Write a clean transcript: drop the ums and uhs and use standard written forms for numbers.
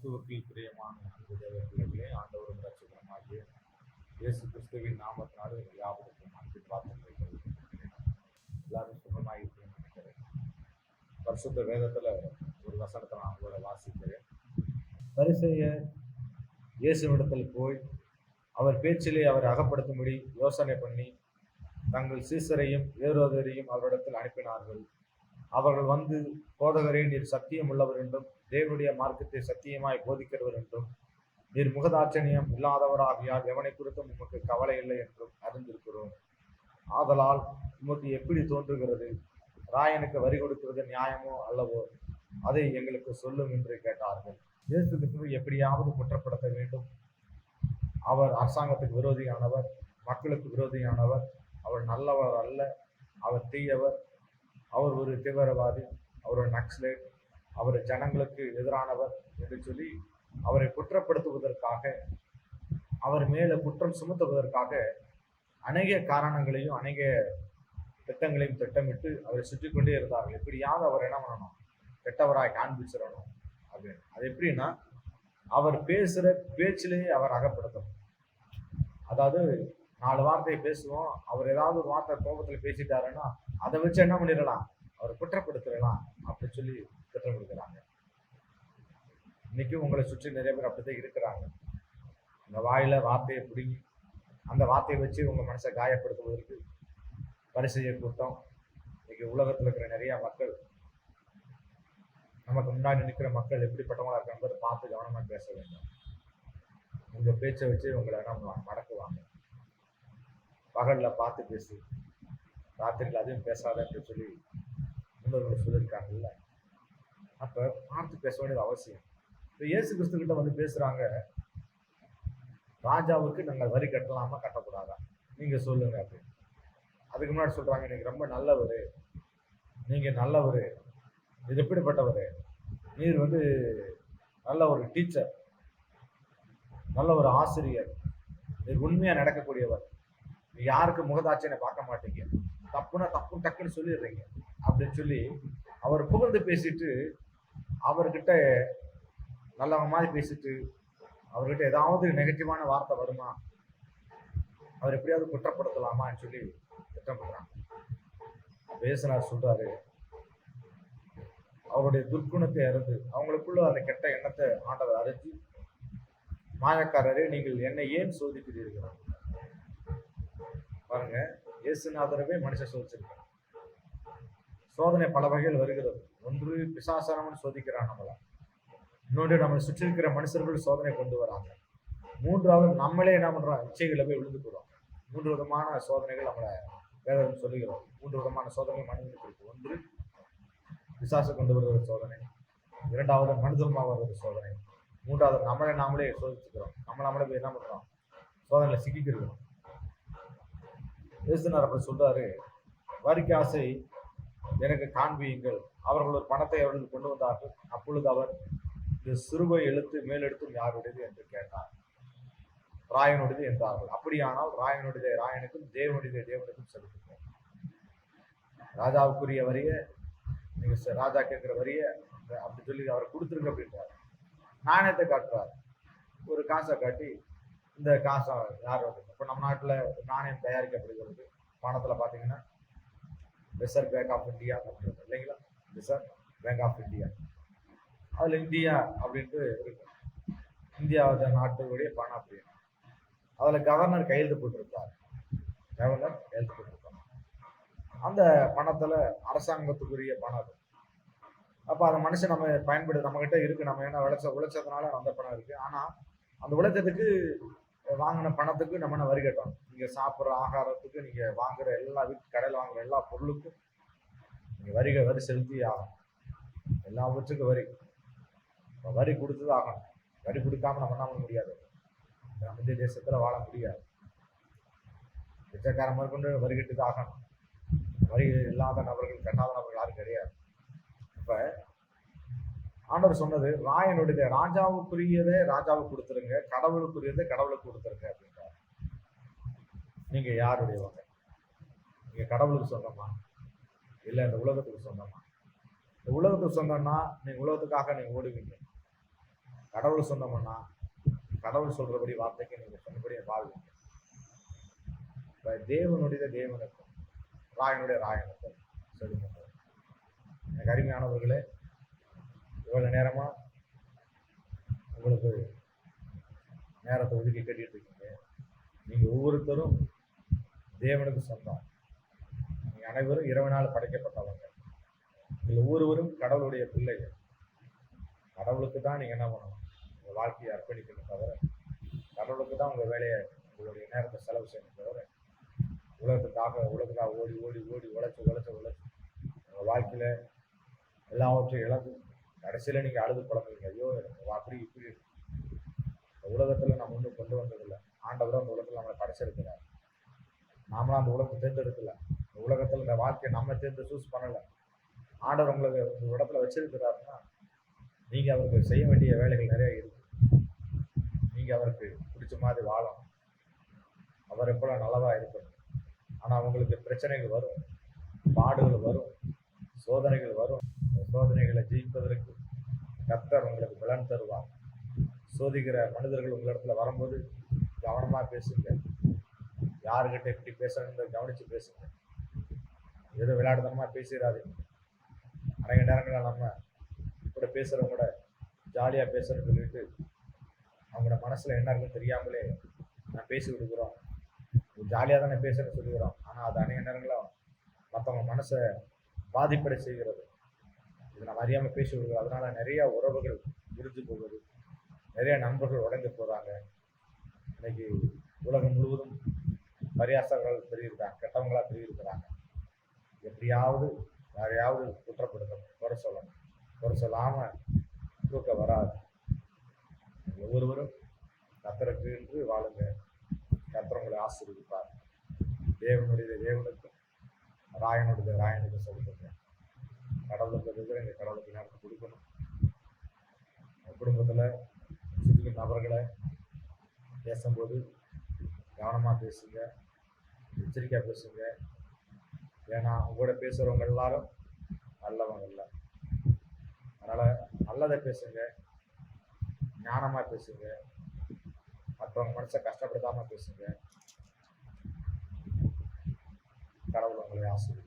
கிறிஸ்துவுக்குள் பிரியமான அன்பு தேவ பிள்ளைகளே, ஆண்டவரும் ரட்சகருமாகிய இயேசு கிறிஸ்துவின் நாமத்தினாலே யாவருக்கும் அன்பின் வார்த்தைகளை தெரிவிக்கிறேன். எல்லாரும் சுகமாக இருக்குன்னு நினைக்கிறேன். பரிசுத்த வேதத்துல ஒரு வசனத்தை நான் உங்களோட வாசிக்கிறேன். பரிசேயர் இயேசுவிடத்தில் போய் அவர் பேச்சிலே அவரை அகப்படுத்தும்படி யோசனை பண்ணி தங்கள் சீசரையும் ஏரோதரையும் அவரிடத்தில் அனுப்பினார்கள். அவர்கள் வந்து, போதகரே, நீர் சத்தியம் உள்ளவர் என்றும் தேவனுடைய மார்க்கத்தை சத்தியமாய் போதிக்கிறவர் என்றும் நீர் முகதாட்சணியம் இல்லாதவராகியால் எவனை குறித்தும் உமக்கு கவலை இல்லை என்றும் அறிந்திருக்கிறோம். ஆதலால் உமக்கு எப்படி தோன்றுகிறது? ராயனுக்கு வரி கொடுக்கிறது நியாயமோ அல்லவோ? அதை எங்களுக்கு சொல்லும் என்று கேட்டார்கள். இயேசு கிறிஸ்துவை எப்படியாவது குற்றப்படுத்த வேண்டும். அவர் அரசாங்கத்துக்கு விரோதியானவர், மக்களுக்கு விரோதியானவர், அவர் நல்லவர் அல்ல, அவர் தீயவர், அவர் ஒரு தீவிரவாதி, அவர் ஒரு நக்சலைட், அவர் ஜனங்களுக்கு எதிரானவர் என்று சொல்லி அவரை குற்றப்படுத்துவதற்காக, அவர் மேல குற்றம் சுமத்துவதற்காக அநேக காரணங்களையும் அநேக திட்டங்களையும் திட்டமிட்டு அவரை சுற்றி கொண்டே இருந்தார்கள். எப்படியாவது அவர் என்ன பண்ணணும், கெட்டவராய் காண்பிச்சிடணும் அப்படின்னு. அது எப்படின்னா, அவர் பேசுகிற பேச்சிலேயே அவர் அகப்படுத்தணும். அதாவது 4 வார்த்தையை பேசுவோம், அவர் ஏதாவது ஒரு வார்த்தை கோபத்தில் பேசிட்டாருன்னா அதை வச்சு என்ன பண்ணிடலாம், அவரை குற்றப்படுத்திடலாம் அப்படின்னு சொல்லி திட்டமிடுக்கிறாங்க. இன்னைக்கு உங்களை சுற்றி நிறைய பேர் அப்படித்தான் இருக்கிறாங்க. அந்த வாயில வார்த்தையை பிடுங்கி அந்த வார்த்தையை வச்சு உங்க மனசை காயப்படுத்துவதற்கு பரிசெய்யர் கூட்டம். இன்னைக்கு உலகத்தில் இருக்கிற நிறைய மக்கள், நமக்கு முன்னாடி நிற்கிற மக்கள் எப்படிப்பட்டவங்களா இருக்காங்க பார்த்து கவனமா பேச வேண்டும். உங்க பேச்சை வச்சு உங்களை என்ன மடக்குவாங்க. பகல்ல பார்த்து பேசு, ராத்திரியில் அதையும் பேசாதன்னு சொல்லி முன்னோர்கள் சொல்லியிருக்காங்கல்ல. அப்ப பார்த்து பேச வேண்டியது அவசியம். இப்போ இயேசு கிறிஸ்து கிட்ட வந்து பேசுறாங்க, ராஜாவுக்கு நாங்கள் வரி கட்டலாமா கட்டக்கூடாதா நீங்க சொல்லுங்க அப்படின்னு. அதுக்கு முன்னாடி சொல்றாங்க, நீங்க ரொம்ப நல்லவரு, நீங்க நல்லவரு, இது எப்படிப்பட்டவரு, நீர் வந்து நல்ல ஒரு டீச்சர், நல்ல ஒரு ஆசிரியர், நீர் உண்மையா நடக்கக்கூடியவர், யாருக்கு முகதாட்சியனை பார்க்க மாட்டீங்க, தப்புனா தப்பு டக்குன்னு சொல்லிடுறீங்க அப்படின்னு சொல்லி அவர் புகழ்ந்து பேசிட்டு, அவர்கிட்ட நல்லவங்க மாதிரி பேசிட்டு, அவர்கிட்ட ஏதாவது நெகட்டிவான வார்த்தை வருமா, அவர் எப்படியாவது குற்றப்படுத்தலாமான்னு சொல்லி திட்டம் பண்றாங்க. பேசினார் சொல்றாரு, அவருடைய துர்க்குணத்தை அறிந்து அவங்களுக்குள்ள அந்த கெட்ட எண்ணத்தை ஆண்டவர் அறிஞ்சு, மாயக்காரரே, நீங்கள் என்னை ஏன் சோதிக்கிறீர்கள்? பாருங்க, இயேசுநாதரவே மனுஷன் சோதிச்சிருக்காங்க. சோதனை பல வகைகள் வருகிறது. ஒன்று பிசாசானவன் சோதிக்கிறான் நம்மள, இன்னொன்று நம்மளை சுற்றி இருக்கிற மனுஷர்கள் சோதனை கொண்டு வராங்க, மூன்றாவது நம்மளே என்ன பண்றோம், இச்சைகளை போய் விழுந்து போடுறோம். 3 விதமான சோதனைகள் நம்மளை வேதம் சொல்லுகிறோம். 3 விதமான சோதனைகள் மனிதனுக்கு இருக்கு. ஒன்று பிசாசை கொண்டு வருகிற சோதனை, 2வது மனிதமா வருகிற சோதனை, 3வது நம்மளை நாமளே சோதிச்சுக்கிறோம். நம்மளே போய் என்ன பண்றோம், சோதனையில சிக்கிக்கிறோம். இயேசுநாதர் அப்படி சொல்றாரு, வரிக்கு ஆசை எனக்கு காண்பியுங்கள். அவர்கள் ஒரு பணத்தை அவர்கள் கொண்டு வந்தார்கள். அப்பொழுது அவர், இந்த சிறுவை எழுத்து மேலெடுத்தும் யாருடையது என்று கேட்டார். ராயனுடையது என்றார்கள். அப்படியானால் ராயனுடைய ராயனுக்கும் தேவனுடைய தேவனுக்கும் செலுத்துவோம். ராஜாவுக்குரிய வரிய நீங்க ராஜா கேட்கிற வரிய அப்படி சொல்லி அவர் கொடுத்துருங்க அப்படின்றார். நாணயத்தை காட்டுறார். ஒரு காசை காட்டி, இந்த காசை யார் வந்து, இப்போ நம்ம நாட்டில் நாணயம் தயாரிக்கப்படுகிறது. பணத்தில் பார்த்தீங்கன்னா ரிசர்வ் பேங்க் ஆஃப் இந்தியா அப்படின்றது இல்லைங்களா, ரிசர்வ் பேங்க் ஆஃப் இந்தியா, அதில் இந்தியா அப்படின்ட்டு இருக்கு, இந்தியா நாட்டுடைய பணம் அப்படின்னு. அதில் கவர்னர் கையெழுத்து போட்டிருக்கார். கவர்னர் கையெழுத்து போட்டிருக்காங்க. அந்த பணத்தில் அரசாங்கத்துக்குரிய பணம் அது. அப்போ அந்த மனுஷன் நம்ம பயன்படுத்த நம்மகிட்ட இருக்கு, நம்ம என்ன உழைச்சதுனால அந்த பணம் இருக்கு. ஆனால் அந்த உழைச்சதுக்கு வாங்கின பணத்துக்கு நம்ம என்ன வரி கட்டணும். நீங்கள் சாப்பிட்ற ஆகாரத்துக்கு, நீங்கள் வாங்குற எல்லா கடையில் வாங்குற எல்லா பொருளுக்கும் நீங்கள் வரி செலுத்தி ஆகணும். எல்லாவற்றுக்கும் வரி, வரி கொடுத்தது ஆகணும். வரி கொடுக்காம நம்ம என்ன பண்ண முடியாது, நம்ம இந்திய தேசத்தில் வாழ முடியாது. பிச்சைக்காரன் மேற்கொண்டு வரி கட்டு தான் ஆகணும். வரி இல்லாத நபர்கள், கட்டாத நபர்கள் யாரும் கிடையாது. இப்போ ஆண்டவர் சொன்னது, ராயனுடைய ராஜாவுக்குரியதை ராஜாவுக்கு கொடுத்துருங்க, கடவுளுக்குரியதை கடவுளுக்கு கொடுத்துருங்க அப்படின்றார். நீங்க யாருடையவங்க? நீங்க கடவுளுக்கு சொந்தமா, இல்லை இந்த உலகத்துக்கு சொந்தமா? இந்த உலகத்துக்கு சொந்தம்னா நீங்க உலகத்துக்காக நீங்க ஓடுவீங்க. கடவுள் சொன்னோம்னா கடவுள் சொல்றபடி வார்த்தைக்கு நீங்க சொன்னபடி வாழ்வீங்க. தேவனுடைய தேவனுக்கும் ராயனுடைய ராயனுக்கும் சொல்லுங்க. எனக்கு அருமையானவர்களே, இவ்வளவு நேரமா உங்களுக்கு நேரத்தை ஒதுக்கி கட்டிட்டு இருக்கீங்க. நீங்க ஒவ்வொருத்தரும் தேவனுக்கு சொந்தம். நீங்க அனைவரும் இரவினால் படைக்கப்பட்டவங்க. நீங்கள் ஒவ்வொருவரும் கடவுளுடைய பிள்ளைகள். கடவுளுக்கு தான் நீங்க என்ன பண்ணணும், உங்க வாழ்க்கையை அர்ப்பணிக்கணும் தவிர, கடவுளுக்கு தான் உங்க வேலையை, உங்களுடைய நேரத்தை செலவு செய்யணும் தவிர, உலகத்துக்காக ஓடி ஓடி ஓடி உழைச்சு உங்க வாழ்க்கையில எல்லாவற்றையும் இழந்து கடைசியில நீங்க அழுது புலம்புவீங்க. ஐயோ அப்படி இப்படி. உலகத்துல நம்ம ஒன்றும் கொண்டு வந்ததில்லை. ஆண்டவரும் அந்த உலகத்துல நம்மளை படைச்சிருக்கிறார். நாமளும் அந்த உலகத்தை தேர்ந்தெடுக்கல. இந்த உலகத்துல இந்த வாழ்க்கையை நம்ம சூஸ் பண்ணல. ஆண்டவர் உங்களுக்கு ஒரு இடத்துல வச்சிருக்கிறாருன்னா நீங்க அவருக்கு செய்ய வேண்டிய வேலைகள் நிறைய இருக்கு. நீங்க அவருக்கு பிடிச்ச மாதிரி வாழணும். அவர் எப்போல்லாம் நல்லதா இருக்கணும். ஆனா உங்களுக்கு பிரச்சனைகள் வரும், பாடுகள் வரும், சோதனைகள் வரும். சோதனைகளை ஜெயிப்பதற்கு கர்த்தர் உங்களுக்கு பலன் தருவார். சோதிக்கிற மனிதர்கள் உங்களிடத்துல வரும்போது கவனமா பேசுங்க. யாருக்கிட்ட எப்படி பேசணுன்றதை கவனிச்சு பேசுங்க. ஏதோ விளையாடுதனமா பேசிடாதீங்க. நிறைய நேரங்களில் நம்ம கூட பேசுறவங்க கூட ஜாலியா பேசுறேன்னு சொல்லிட்டு அவங்களோட மனசுல என்ன இருக்குன்னு தெரியாமலே நான் பேசி விடுக்கிறோம். ஜாலியாக தானே பேசுறேன்னு சொல்லுகிறோம். ஆனா அது அநேக நேரங்களும் மற்றவங்க மனசை பாதிப்படை செய்கிறது. இது நம்ம அறியாம பேசி விடுகிறோம். அதனால நிறைய உறவுகள் விரிஞ்சு போகுது. நிறைய நண்பர்கள் உடைந்து போறாங்க. இன்னைக்கு உலகம் முழுவதும் பரியாசங்கள் பெருகிருக்காங்க, கெட்டவங்களா பெருகிருக்கிறாங்க. எப்படியாவது யாரையாவது குற்றப்படுத்தணும், குறை சொல்லணும். குறை சொல்லாம தூக்கம் வராது. ஒவ்வொருவரும் கர்த்தருக்கு என்று வாழுங்க. கர்த்தர் உங்களை ஆசீர்வதிப்பார். தேவனுடைய தேவனுக்கும் ராயனுடைய ராயனுக்கும் சொல்லுங்க. கடவுளுக்கு இருக்கிற இந்த கடவுளுக்கு நேரத்தை கொடுக்கணும். குடும்பத்துல சுற்றி நபர்களை பேசும்போது கவனமா பேசுங்க, எச்சரிக்கையா பேசுங்க. ஏன்னா உங்களோட பேசுறவங்க எல்லாரும் நல்லவங்க இல்லை. அதனால நல்லதை பேசுங்க, ஞானமா பேசுங்க, மற்றவங்க மனசை கஷ்டப்படுத்தாம பேசுங்க. கடவுள் உங்களை ஆசீர்வதிப்பார்.